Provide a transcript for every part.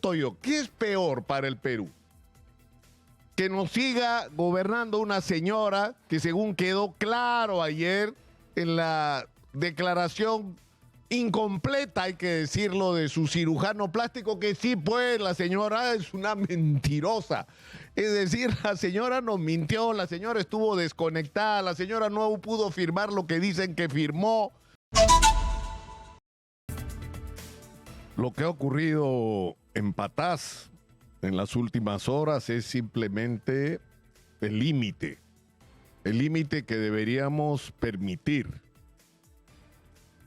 pregunto yo, ¿qué es peor para el Perú? Que nos siga gobernando una señora que, según quedó claro ayer en la declaración incompleta, hay que decirlo, de su cirujano plástico, que sí, pues la señora es una mentirosa. Es decir, la señora nos mintió, la señora estuvo desconectada, la señora no pudo firmar lo que dicen que firmó. Lo que ha ocurrido en Patás en las últimas horas es simplemente el límite que deberíamos permitir,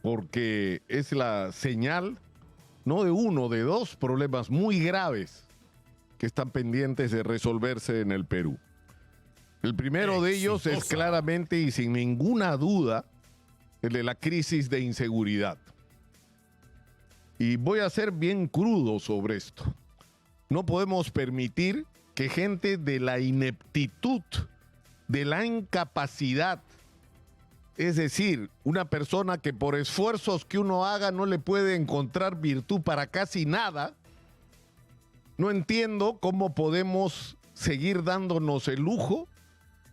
porque es la señal no de uno, de dos problemas muy graves que están pendientes de resolverse en el Perú. El primero de ellos es claramente y sin ninguna duda el de la crisis de inseguridad. Y voy a ser bien crudo sobre esto. No podemos permitir que gente de la ineptitud, de la incapacidad, es decir, una persona que por esfuerzos que uno haga no le puede encontrar virtud para casi nada, no entiendo cómo podemos seguir dándonos el lujo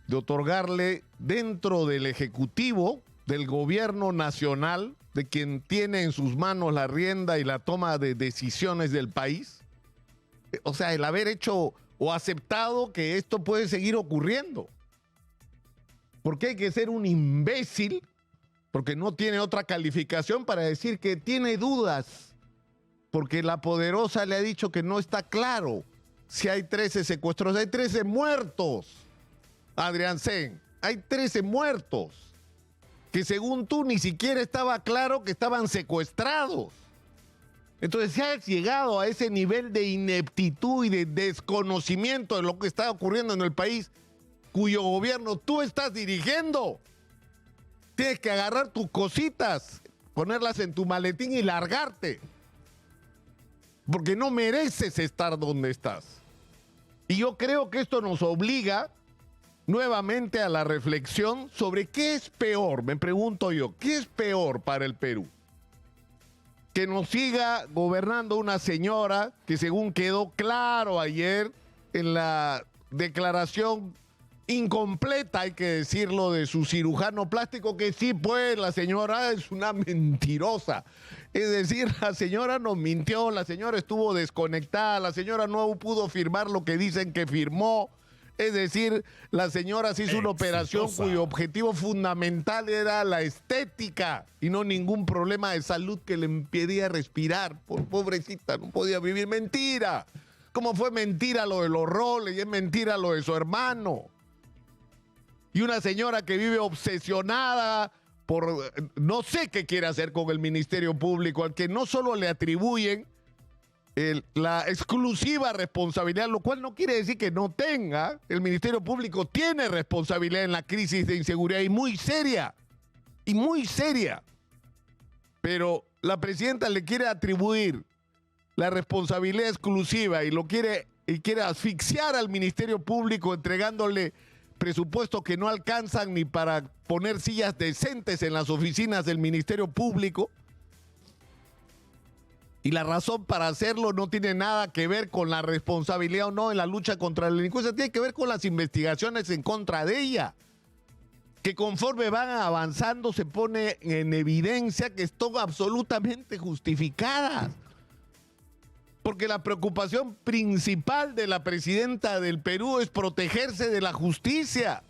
de otorgarle dentro del Ejecutivo, del Gobierno Nacional, de quien tiene en sus manos la rienda y la toma de decisiones del país. O sea, el haber hecho o aceptado que esto puede seguir ocurriendo. Porque hay que ser un imbécil, porque no tiene otra calificación para decir que tiene dudas, porque la poderosa le ha dicho que no está claro si hay 13 secuestros, hay 13 muertos, Adrián Sen, hay 13 muertos, que según tú ni siquiera estaba claro que estaban secuestrados. Entonces, si has llegado a ese nivel de ineptitud y de desconocimiento de lo que está ocurriendo en el país, cuyo gobierno tú estás dirigiendo, tienes que agarrar tus cositas, ponerlas en tu maletín y largarte, porque no mereces estar donde estás. Y yo creo que esto nos obliga nuevamente a la reflexión sobre qué es peor, me pregunto yo, ¿qué es peor para el Perú? Que nos siga gobernando una señora que, según quedó claro ayer en la declaración incompleta, hay que decirlo, de su cirujano plástico, que sí, pues la señora es una mentirosa. Es decir, la señora nos mintió, la señora estuvo desconectada, la señora no pudo firmar lo que dicen que firmó. Es decir, la señora se hizo una operación cuyo objetivo fundamental era la estética y no ningún problema de salud que le impedía respirar. Pobrecita, no podía vivir. Mentira. ¿Cómo fue mentira lo de los roles y es mentira lo de su hermano? Y una señora que vive obsesionada por no sé qué quiere hacer con el Ministerio Público, al que no solo le atribuyen la exclusiva responsabilidad, lo cual no quiere decir que no tenga. El Ministerio Público tiene responsabilidad en la crisis de inseguridad y muy seria, pero la presidenta le quiere atribuir la responsabilidad exclusiva y quiere asfixiar al Ministerio Público entregándole presupuestos que no alcanzan ni para poner sillas decentes en las oficinas del Ministerio Público. Y la razón para hacerlo no tiene nada que ver con la responsabilidad o no en la lucha contra la delincuencia, tiene que ver con las investigaciones en contra de ella, que conforme van avanzando se pone en evidencia que están absolutamente justificadas. Porque la preocupación principal de la presidenta del Perú es protegerse de la justicia.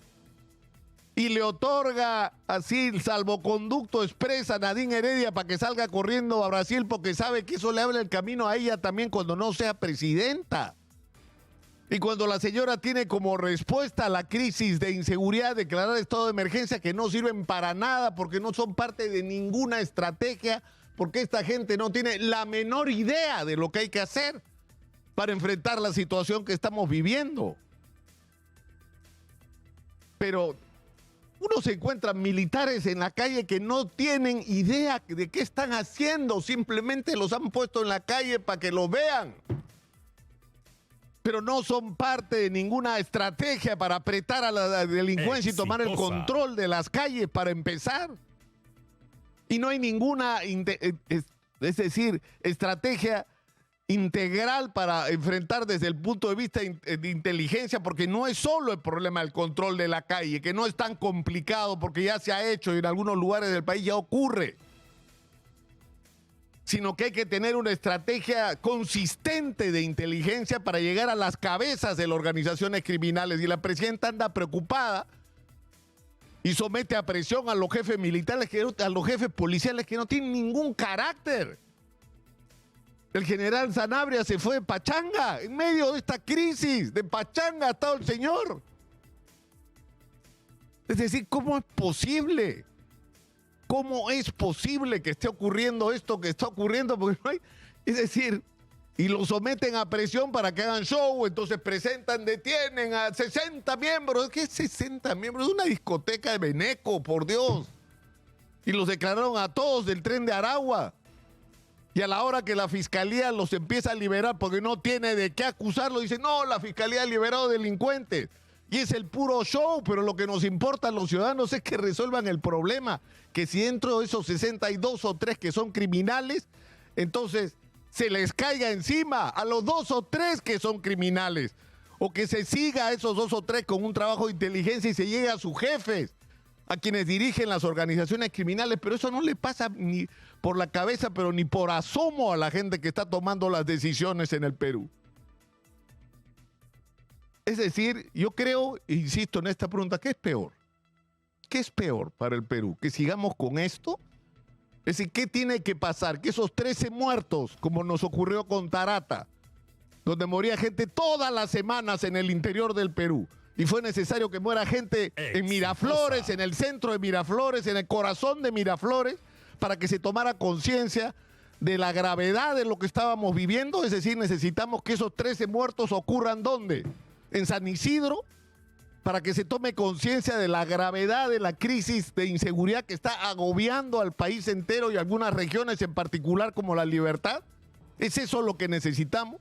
Y le otorga así el salvoconducto express a Nadine Heredia para que salga corriendo a Brasil, porque sabe que eso le abre el camino a ella también cuando no sea presidenta. Y cuando la señora tiene como respuesta a la crisis de inseguridad declarar estado de emergencia, que no sirven para nada porque no son parte de ninguna estrategia, porque esta gente no tiene la menor idea de lo que hay que hacer para enfrentar la situación que estamos viviendo. Pero uno se encuentra militares en la calle que no tienen idea de qué están haciendo, simplemente los han puesto en la calle para que lo vean. Pero no son parte de ninguna estrategia para apretar a la delincuencia y tomar el control de las calles para empezar. Y no hay ninguna, es decir, estrategia integral para enfrentar desde el punto de vista de inteligencia, porque no es solo el problema del control de la calle, que no es tan complicado porque ya se ha hecho y en algunos lugares del país ya ocurre, sino que hay que tener una estrategia consistente de inteligencia para llegar a las cabezas de las organizaciones criminales. Y la presidenta anda preocupada y somete a presión a los jefes militares, a los jefes policiales que no tienen ningún carácter. El general Sanabria se fue de pachanga en medio de esta crisis. De pachanga ha estado el señor. Es decir, ¿cómo es posible? ¿Cómo es posible que esté ocurriendo esto que está ocurriendo? Porque no hay, es decir, y lo someten a presión para que hagan show, entonces presentan, detienen a 60 miembros. ¿Qué 60 miembros? Es una discoteca de Beneco, por Dios. Y los declararon a todos del Tren de Aragua. Y a la hora que la fiscalía los empieza a liberar porque no tiene de qué acusarlo, dice, no, la fiscalía ha liberado delincuentes. Y es el puro show, pero lo que nos importa a los ciudadanos es que resuelvan el problema. Que si dentro de esos 62 o 3 que son criminales, entonces se les caiga encima a los 2 o 3 que son criminales. O que se siga a esos 2 o 3 con un trabajo de inteligencia y se llegue a sus jefes, a quienes dirigen las organizaciones criminales. Pero eso no le pasa ni por la cabeza, pero ni por asomo a la gente que está tomando las decisiones en el Perú. Es decir, yo creo, insisto en esta pregunta, ¿qué es peor? ¿Qué es peor para el Perú? ¿Que sigamos con esto? Es decir, ¿qué tiene que pasar? Que esos 13 muertos, como nos ocurrió con Tarata, donde moría gente todas las semanas en el interior del Perú, y fue necesario que muera gente en Miraflores, en el centro de Miraflores, en el corazón de Miraflores, para que se tomara conciencia de la gravedad de lo que estábamos viviendo. Es decir, necesitamos que esos 13 muertos ocurran ¿dónde? En San Isidro, para que se tome conciencia de la gravedad de la crisis de inseguridad que está agobiando al país entero y algunas regiones en particular como La Libertad. ¿Es eso lo que necesitamos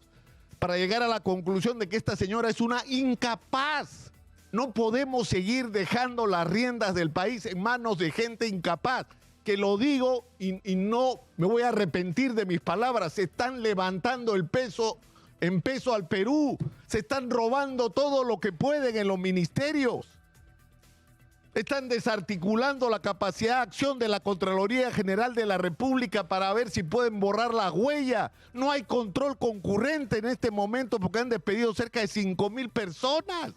para llegar a la conclusión de que esta señora es una incapaz? No podemos seguir dejando las riendas del país en manos de gente incapaz. Que lo digo y no me voy a arrepentir de mis palabras. Se están levantando el peso en peso al Perú. Se están robando todo lo que pueden en los ministerios. Están desarticulando la capacidad de acción de la Contraloría General de la República para ver si pueden borrar la huella. No hay control concurrente en este momento porque han despedido cerca de 5,000 personas.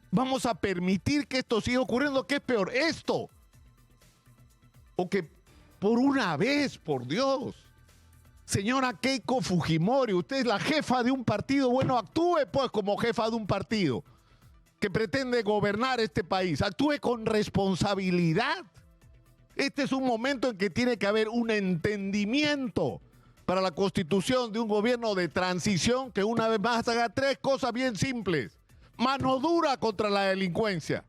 ¿Vamos a permitir que esto siga ocurriendo? ¿Qué es peor? ¿Esto? O que por una vez, por Dios, señora Keiko Fujimori, usted es la jefa de un partido, bueno, actúe pues como jefa de un partido que pretende gobernar este país, actúe con responsabilidad. Este es un momento en que tiene que haber un entendimiento para la constitución de un gobierno de transición que una vez más haga 3 cosas bien simples. Mano dura contra la delincuencia,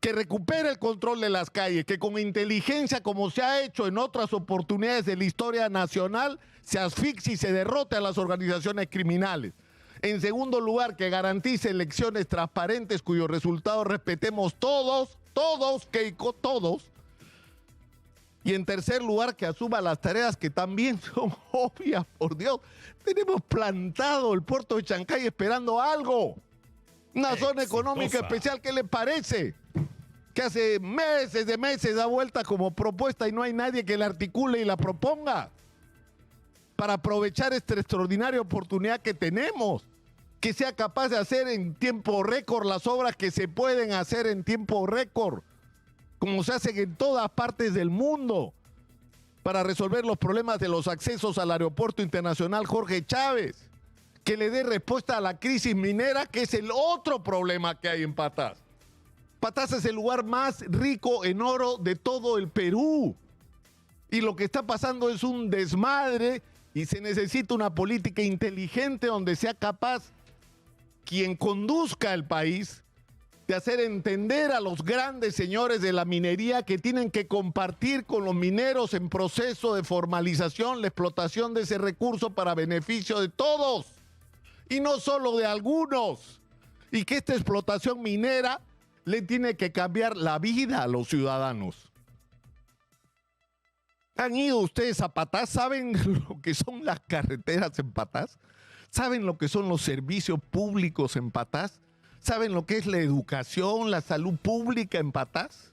que recupere el control de las calles, que con inteligencia, como se ha hecho en otras oportunidades de la historia nacional, se asfixie y se derrote a las organizaciones criminales. En segundo lugar, que garantice elecciones transparentes cuyos resultados respetemos todos, Keiko, todos. Y en tercer lugar, que asuma las tareas que también son obvias, por Dios. Tenemos plantado el puerto de Chancay esperando algo. Una zona económica especial, ¿qué le parece? Que hace meses da vuelta como propuesta y no hay nadie que la articule y la proponga para aprovechar esta extraordinaria oportunidad que tenemos, que sea capaz de hacer en tiempo récord las obras que se pueden hacer en tiempo récord, como se hacen en todas partes del mundo, para resolver los problemas de los accesos al aeropuerto internacional Jorge Chávez, que le dé respuesta a la crisis minera, que es el otro problema que hay en Patás. Patás es el lugar más rico en oro de todo el Perú. Y lo que está pasando es un desmadre y se necesita una política inteligente donde sea capaz quien conduzca el país de hacer entender a los grandes señores de la minería que tienen que compartir con los mineros en proceso de formalización la explotación de ese recurso para beneficio de todos y no solo de algunos, y que esta explotación minera le tiene que cambiar la vida a los ciudadanos. ¿Han ido ustedes a Patás? ¿Saben lo que son las carreteras en Patás? ¿Saben lo que son los servicios públicos en Patás? ¿Saben lo que es la educación, la salud pública en Patás?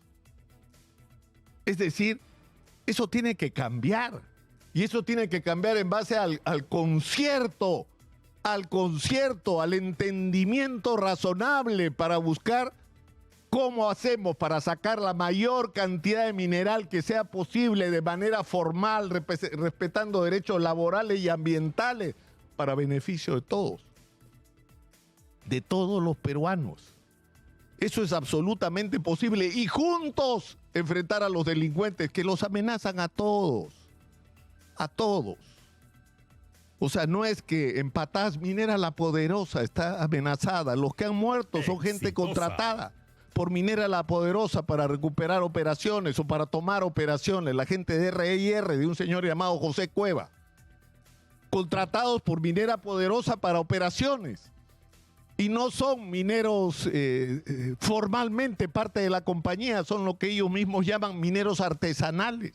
Es decir, eso tiene que cambiar. Y eso tiene que cambiar en base al concierto, al entendimiento razonable para buscar cómo hacemos para sacar la mayor cantidad de mineral que sea posible de manera formal, respetando derechos laborales y ambientales para beneficio de todos los peruanos. Eso es absolutamente posible y juntos enfrentar a los delincuentes que los amenazan a todos. O sea, no es que en Patás Minera La Poderosa está amenazada. Los que han muerto son gente contratada por Minera La Poderosa para recuperar operaciones o para tomar operaciones. La gente de R&R, de un señor llamado José Cueva. Contratados por Minera Poderosa para operaciones. Y no son mineros formalmente parte de la compañía, son lo que ellos mismos llaman mineros artesanales.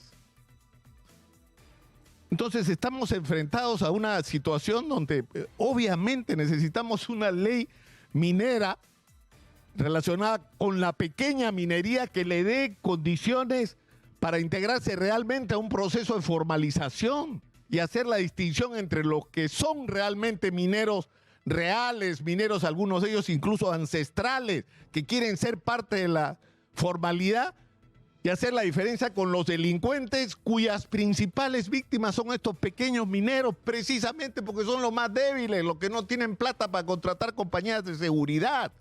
Entonces estamos enfrentados a una situación donde obviamente necesitamos una ley minera relacionada con la pequeña minería que le dé condiciones para integrarse realmente a un proceso de formalización y hacer la distinción entre los que son realmente mineros reales, mineros, algunos de ellos incluso ancestrales, que quieren ser parte de la formalidad, y hacer la diferencia con los delincuentes cuyas principales víctimas son estos pequeños mineros, precisamente porque son los más débiles, los que no tienen plata para contratar compañías de seguridad.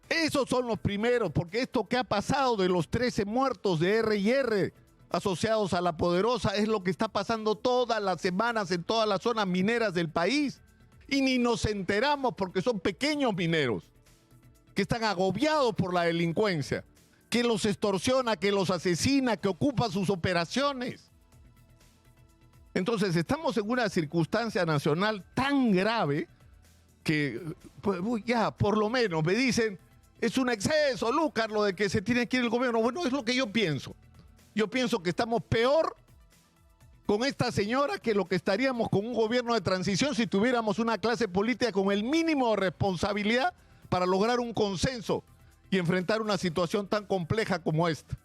Esos son los primeros, porque esto que ha pasado de los 13 muertos de R&R asociados a La Poderosa es lo que está pasando todas las semanas en todas las zonas mineras del país. Y ni nos enteramos porque son pequeños mineros que están agobiados por la delincuencia, que los extorsiona, que los asesina, que ocupa sus operaciones. Entonces estamos en una circunstancia nacional tan grave que pues, ya por lo menos me dicen, es un exceso, Lucas, lo de que se tiene que ir el gobierno. Bueno, es lo que yo pienso. Yo pienso que estamos peor con esta señora que lo que estaríamos con un gobierno de transición si tuviéramos una clase política con el mínimo de responsabilidad para lograr un consenso y enfrentar una situación tan compleja como esta.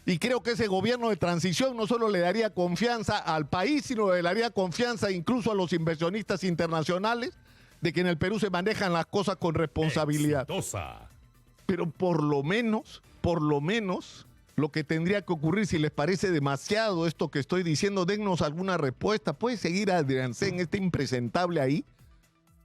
Y creo que ese gobierno de transición no solo le daría confianza al país, sino le daría confianza incluso a los inversionistas internacionales de que en el Perú se manejan las cosas con responsabilidad. Exitosa. Pero por lo menos, lo que tendría que ocurrir, si les parece demasiado esto que estoy diciendo, dennos alguna respuesta. ¿Puede seguir Adrián Sen, este impresentable ahí?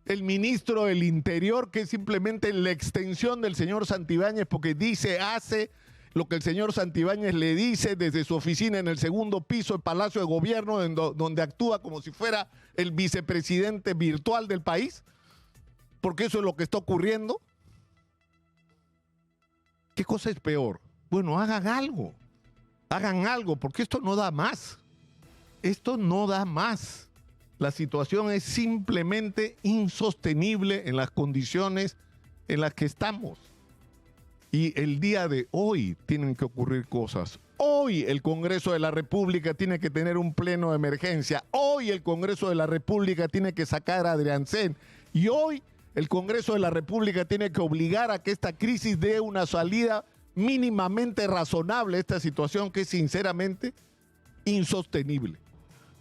El ministro del Interior, que es simplemente la extensión del señor Santibáñez, porque dice, hace lo que el señor Santibáñez le dice desde su oficina en el segundo piso del Palacio de Gobierno, donde actúa como si fuera el vicepresidente virtual del país, porque eso es lo que está ocurriendo. ¿Qué cosa es peor? Bueno, hagan algo, porque esto no da más. Esto no da más. La situación es simplemente insostenible en las condiciones en las que estamos. Y el día de hoy tienen que ocurrir cosas. Hoy el Congreso de la República tiene que tener un pleno de emergencia. Hoy el Congreso de la República tiene que sacar a Adrián Sen. Y hoy el Congreso de la República tiene que obligar a que esta crisis dé una salida mínimamente razonable a esta situación que es sinceramente insostenible.